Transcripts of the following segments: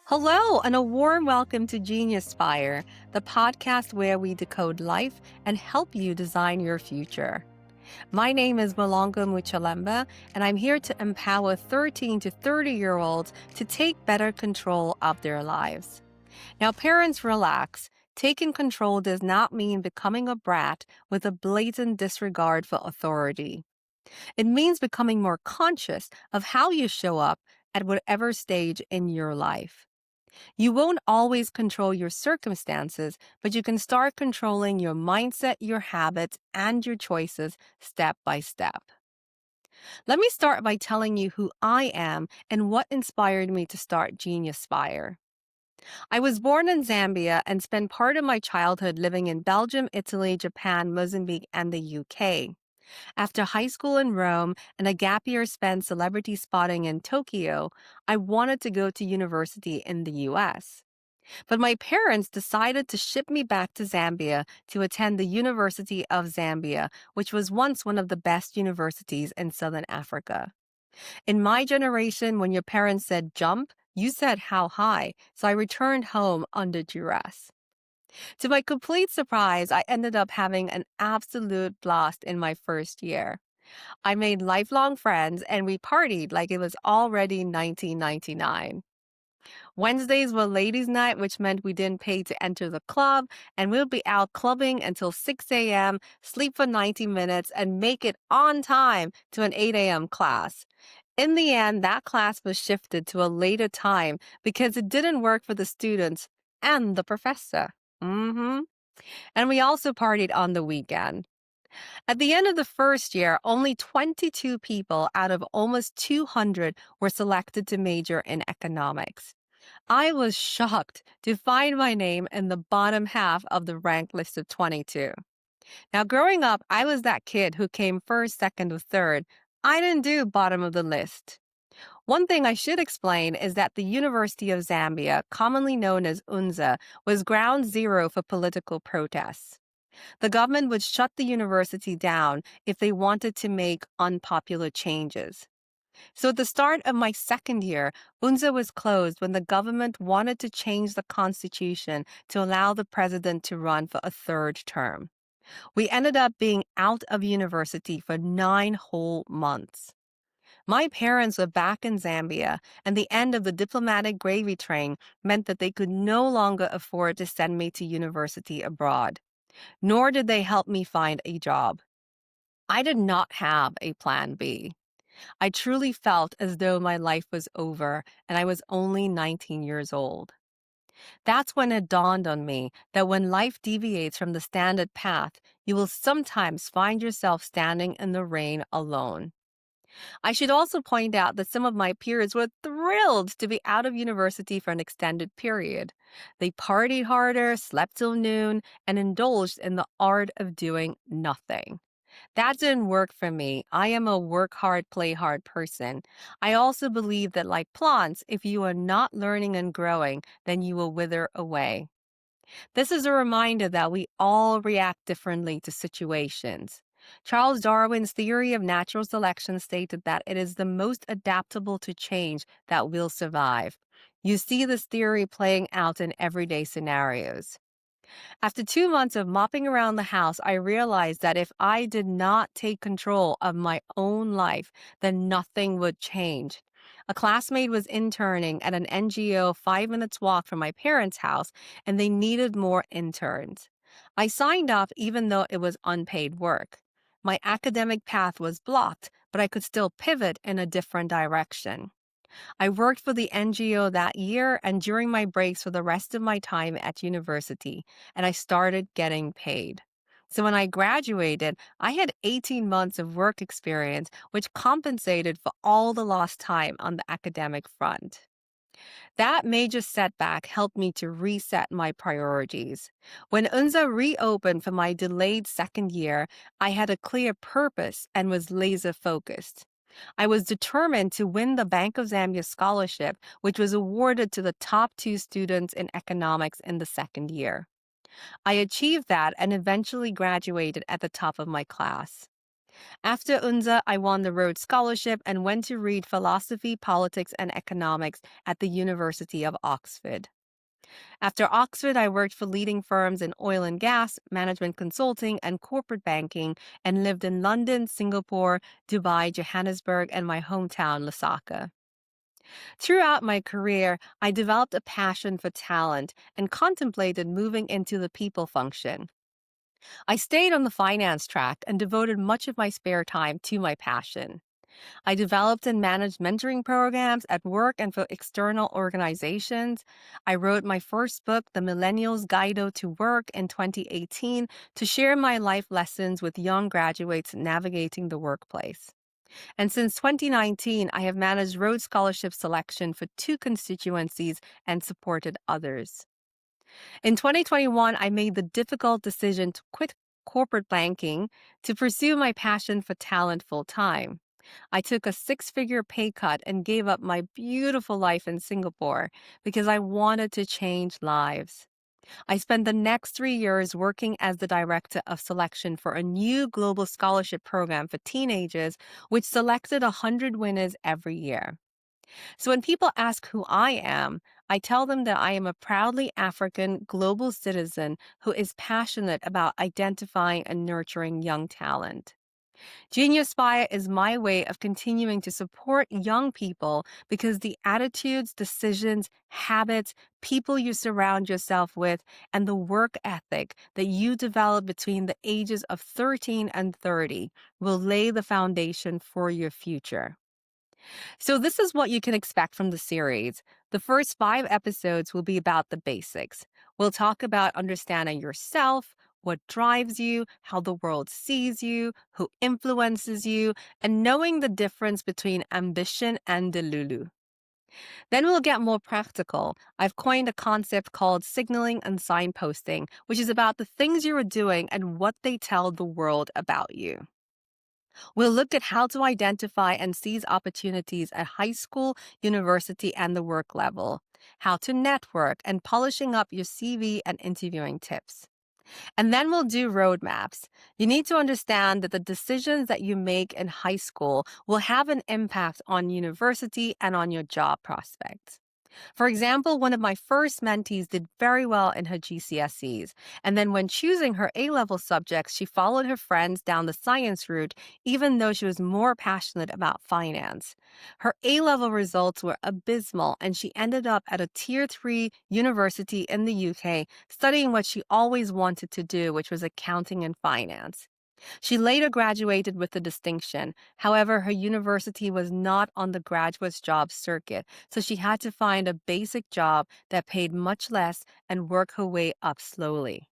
Hello, and a warm welcome to Geniuspire, the podcast where we decode life and help you design your future. My name is Muloongo, and I'm here to empower 13 to 30-year-olds to take better control of their lives. Now, parents, relax. Taking control does not mean becoming a brat with a blatant disregard for authority. It means becoming more conscious of how you show up at whatever stage in your life. You won't always control your circumstances, but you can start controlling your mindset, your habits, and your choices step by step. Let me start by telling you who I am and what inspired me to start Geniuspire. I was born in Zambia and spent part of my childhood living in Belgium, Italy, Japan, Mozambique, and the UK. After high school in Rome and a gap year spent celebrity spotting in Tokyo, I wanted to go to university in the US. But my parents decided to ship me back to Zambia to attend the University of Zambia, which was once one of the best universities in Southern Africa. In my generation, when your parents said jump, you said how high, so I returned home under duress. To my complete surprise, I ended up having an absolute blast in my first year. I made lifelong friends and we partied like it was already 1999. Wednesdays were ladies' night, which meant we didn't pay to enter the club, and we'll be out clubbing until 6 a.m., sleep for 90 minutes, and make it on time to an 8 a.m. class. In the end, that class was shifted to a later time because it didn't work for the students and the professor. And we also partied on the weekend. At the end of the first year, only 22 people out of almost 200 were selected to major in economics. I was shocked to find my name in the bottom half of the rank list of 22. Now, growing up, I was that kid who came first, second, or third. I didn't do bottom of the list. One thing I should explain is that the University of Zambia, commonly known as UNZA, was ground zero for political protests. The government would shut the university down if they wanted to make unpopular changes. So at the start of my second year, UNZA was closed when the government wanted to change the constitution to allow the president to run for a third term. We ended up being out of university for 9 whole months. My parents were back in Zambia, and the end of the diplomatic gravy train meant that they could no longer afford to send me to university abroad, nor did they help me find a job. I did not have a plan B. I truly felt as though my life was over and I was only 19 years old. That's when it dawned on me that when life deviates from the standard path, you will sometimes find yourself standing in the rain alone. I should also point out that some of my peers were thrilled to be out of university for an extended period. They partied harder, slept till noon, and indulged in the art of doing nothing. That didn't work for me. I am a work hard, play hard person. I also believe that, like plants, if you are not learning and growing, then you will wither away. This is a reminder that we all react differently to situations. Charles Darwin's theory of natural selection stated that it is the most adaptable to change that will survive. You see this theory playing out in everyday scenarios. After 2 months of mopping around the house, I realized that if I did not take control of my own life, then nothing would change. A classmate was interning at an NGO 5 minutes walk from my parents' house, and they needed more interns. I signed up even though it was unpaid work. My academic path was blocked, but I could still pivot in a different direction. I worked for the NGO that year and during my breaks for the rest of my time at university, and I started getting paid. So when I graduated, I had 18 months of work experience, which compensated for all the lost time on the academic front. That major setback helped me to reset my priorities. When UNZA reopened for my delayed second year, I had a clear purpose and was laser focused. I was determined to win the Bank of Zambia scholarship, which was awarded to the top 2 students in economics in the second year. I achieved that and eventually graduated at the top of my class. After UNZA, I won the Rhodes Scholarship and went to read philosophy, politics, and economics at the University of Oxford. After Oxford, I worked for leading firms in oil and gas, management consulting, and corporate banking, and lived in London, Singapore, Dubai, Johannesburg, and my hometown, Lusaka. Throughout my career, I developed a passion for talent and contemplated moving into the people function. I stayed on the finance track and devoted much of my spare time to my passion. I developed and managed mentoring programs at work and for external organizations. I wrote my first book, The Millennial's Guide to Work, in 2018 to share my life lessons with young graduates navigating the workplace. And since 2019, I have managed Rhodes Scholarship selection for 2 constituencies and supported others. In 2021, I made the difficult decision to quit corporate banking to pursue my passion for talent full time. I took a 6-figure pay cut and gave up my beautiful life in Singapore because I wanted to change lives. I spent the next 3 years working as the director of selection for a new global scholarship program for teenagers, which selected 100 winners every year. So when people ask who I am, I tell them that I am a proudly African global citizen who is passionate about identifying and nurturing young talent. Geniuspire is my way of continuing to support young people because the attitudes, decisions, habits, people you surround yourself with, and the work ethic that you develop between the ages of 13 and 30 will lay the foundation for your future. So, this is what you can expect from the series. The first 5 episodes will be about the basics. We'll talk about understanding yourself, what drives you, how the world sees you, who influences you, and knowing the difference between ambition and delulu. Then we'll get more practical. I've coined a concept called signaling and signposting, which is about the things you are doing and what they tell the world about you. We'll look at how to identify and seize opportunities at high school, university, and the work level, how to network, and polishing up your CV and interviewing tips. And then we'll do roadmaps. You need to understand that the decisions that you make in high school will have an impact on university and on your job prospects. For example, one of my first mentees did very well in her GCSEs, and then when choosing her A-level subjects, she followed her friends down the science route, even though she was more passionate about finance. Her A-level results were abysmal, and she ended up at a Tier 3 university in the UK, studying what she always wanted to do, which was accounting and finance. She later graduated with a distinction. However, her university was not on the graduate job circuit, so she had to find a basic job that paid much less and work her way up slowly.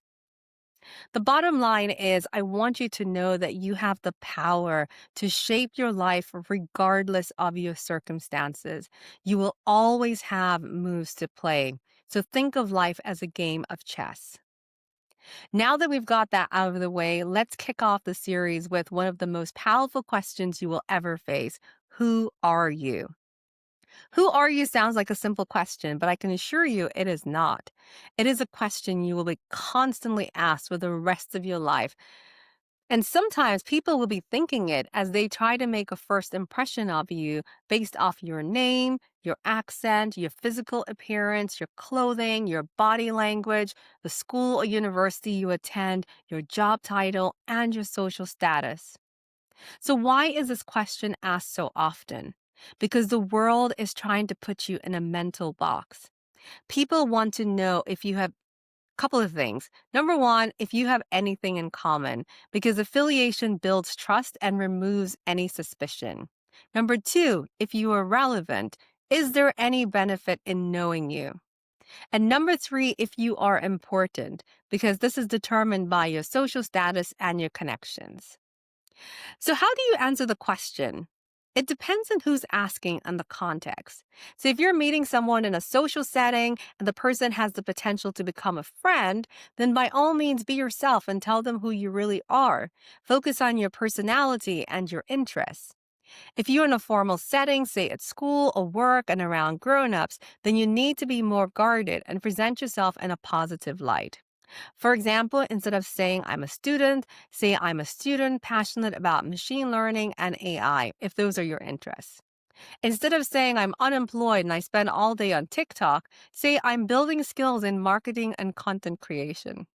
The bottom line is, I want you to know that you have the power to shape your life regardless of your circumstances. You will always have moves to play. So think of life as a game of chess. Now that we've got that out of the way, let's kick off the series with one of the most powerful questions you will ever face. Who are you? Who are you sounds like a simple question, but I can assure you it is not. It is a question you will be constantly asked for the rest of your life. And sometimes people will be thinking it as they try to make a first impression of you based off your name, your accent, your physical appearance, your clothing, your body language, the school or university you attend, your job title, and your social status. So, why is this question asked so often? Because the world is trying to put you in a mental box. People want to know if you have couple of things. Number one, if you have anything in common, because affiliation builds trust and removes any suspicion. Number two, if you are relevant, is there any benefit in knowing you? And number three, if you are important, because this is determined by your social status and your connections. So, how do you answer the question? It depends on who's asking and the context. So, if you're meeting someone in a social setting and the person has the potential to become a friend, then by all means be yourself and tell them who you really are. Focus on your personality and your interests. If you're in a formal setting, say at school or work and around grown-ups, then you need to be more guarded and present yourself in a positive light. For example, instead of saying I'm a student, say I'm a student passionate about machine learning and AI, if those are your interests. Instead of saying I'm unemployed and I spend all day on TikTok, say I'm building skills in marketing and content creation.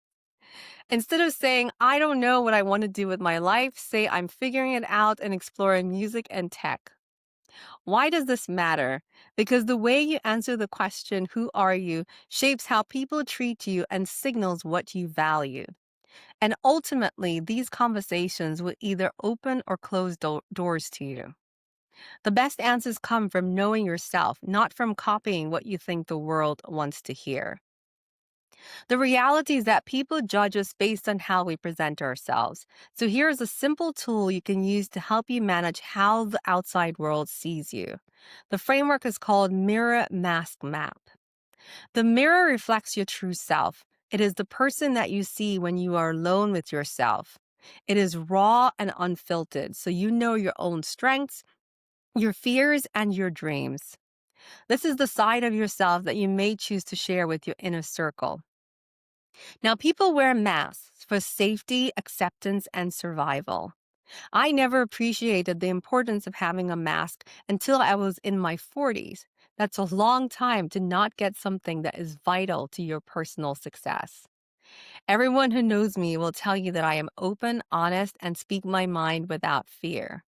Instead of saying I don't know what I want to do with my life, say I'm figuring it out and exploring music and tech. Why does this matter? Because the way you answer the question, who are you, shapes how people treat you and signals what you value. And ultimately, these conversations will either open or close doors to you. The best answers come from knowing yourself, not from copying what you think the world wants to hear. The reality is that people judge us based on how we present ourselves. So here's a simple tool you can use to help you manage how the outside world sees you. The framework is called Mirror Mask Map. The mirror reflects your true self. It is the person that you see when you are alone with yourself. It is raw and unfiltered, so you know your own strengths, your fears, and your dreams. This is the side of yourself that you may choose to share with your inner circle. Now, people wear masks for safety, acceptance, and survival. I never appreciated the importance of having a mask until I was in my 40s. That's a long time to not get something that is vital to your personal success. Everyone who knows me will tell you that I am open, honest, and speak my mind without fear.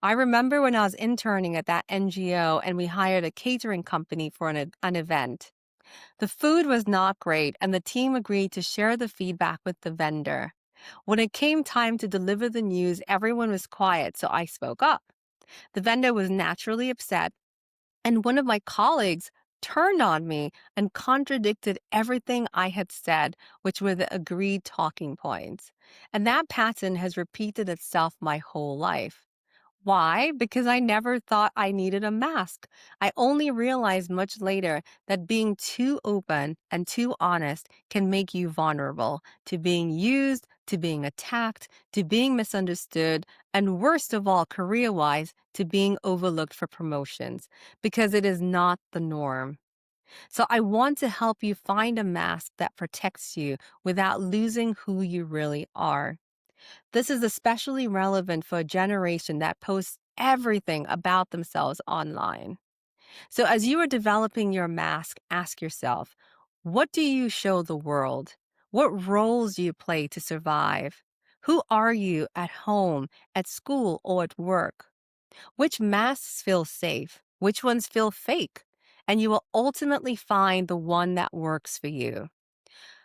I remember when I was interning at that NGO and we hired a catering company for an event. The food was not great, and the team agreed to share the feedback with the vendor. When it came time to deliver the news, everyone was quiet, so I spoke up. The vendor was naturally upset, and one of my colleagues turned on me and contradicted everything I had said, which were the agreed talking points. And that pattern has repeated itself my whole life. Why? Because I never thought I needed a mask. I only realized much later that being too open and too honest can make you vulnerable to being used, to being attacked, to being misunderstood, and worst of all, career wise, to being overlooked for promotions, because it is not the norm. So I want to help you find a mask that protects you without losing who you really are. This is especially relevant for a generation that posts everything about themselves online. So, as you are developing your mask, ask yourself, what do you show the world? What roles do you play to survive? Who are you at home, at school, or at work? Which masks feel safe? Which ones feel fake? And you will ultimately find the one that works for you.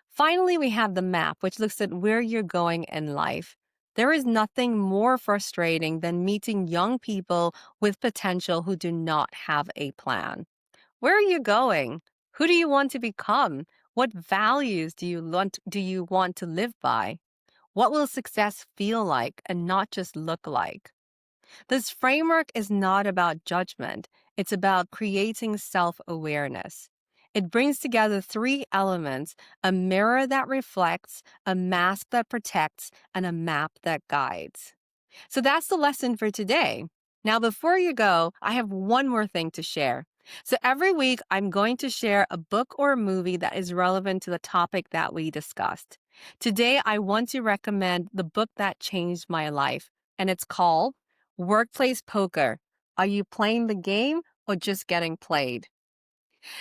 Finally, we have the map, which looks at where you're going in life. There is nothing more frustrating than meeting young people with potential who do not have a plan. Where are you going? Who do you want to become? What values do you want to live by? What will success feel like and not just look like? This framework is not about judgment, it's about creating self awareness. It brings together three elements: a mirror that reflects, a mask that protects, and a map that guides. So that's the lesson for today. Now, before you go, I have one more thing to share. So every week, I'm going to share a book or a movie that is relevant to the topic that we discussed. Today, I want to recommend the book that changed my life, and it's called Workplace Poker. Are you playing the game or just getting played?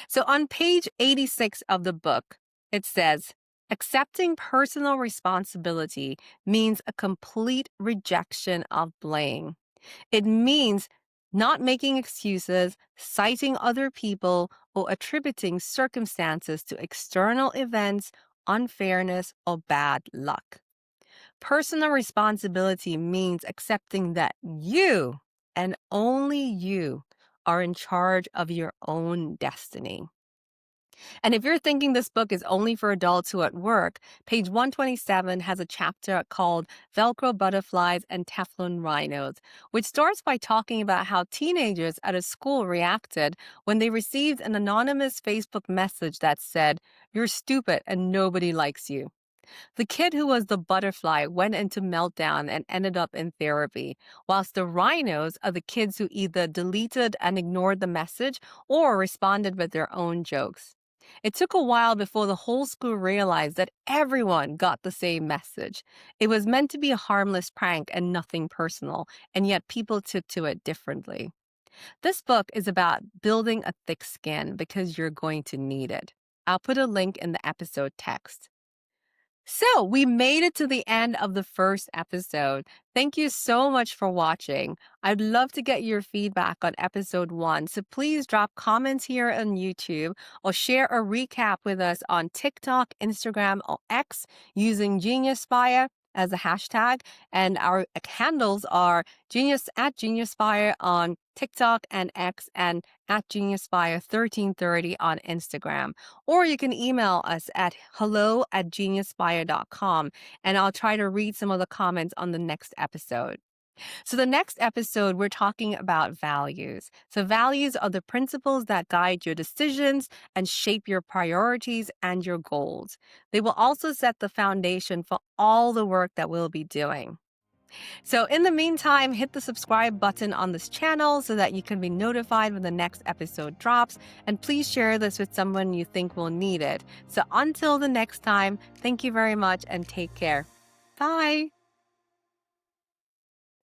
So on page 86 of the book, it says, accepting personal responsibility means a complete rejection of blame. It means not making excuses, citing other people, or attributing circumstances to external events, unfairness, or bad luck. Personal responsibility means accepting that you and only you are in charge of your own destiny. And if you're thinking this book is only for adults who are at work, page 127 has a chapter called Velcro Butterflies and Teflon Rhinos, which starts by talking about how teenagers at a school reacted when they received an anonymous Facebook message that said, "You're stupid and nobody likes you." The kid who was the butterfly went into meltdown and ended up in therapy, whilst the rhinos are the kids who either deleted and ignored the message or responded with their own jokes. It took a while before the whole school realized that everyone got the same message. It was meant to be a harmless prank and nothing personal, and yet people took to it differently. This book is about building a thick skin because you're going to need it. I'll put a link in the episode text. So, we made it to the end of the first episode. Thank you so much for watching. I'd love to get your feedback on episode 1, so please drop comments here on YouTube or share a recap with us on TikTok, Instagram, or X using Geniuspire as a hashtag. And our handles are Geniuspire on TikTok and X, and at Geniuspire1330 on Instagram. Or you can email us at hello@geniuspire.com, and I'll try to read some of the comments on the next episode. So, the next episode, we're talking about values. So, values are the principles that guide your decisions and shape your priorities and your goals. They will also set the foundation for all the work that we'll be doing. So, in the meantime, hit the subscribe button on this channel so that you can be notified when the next episode drops. And please share this with someone you think will need it. So, until the next time, thank you very much and take care. Bye.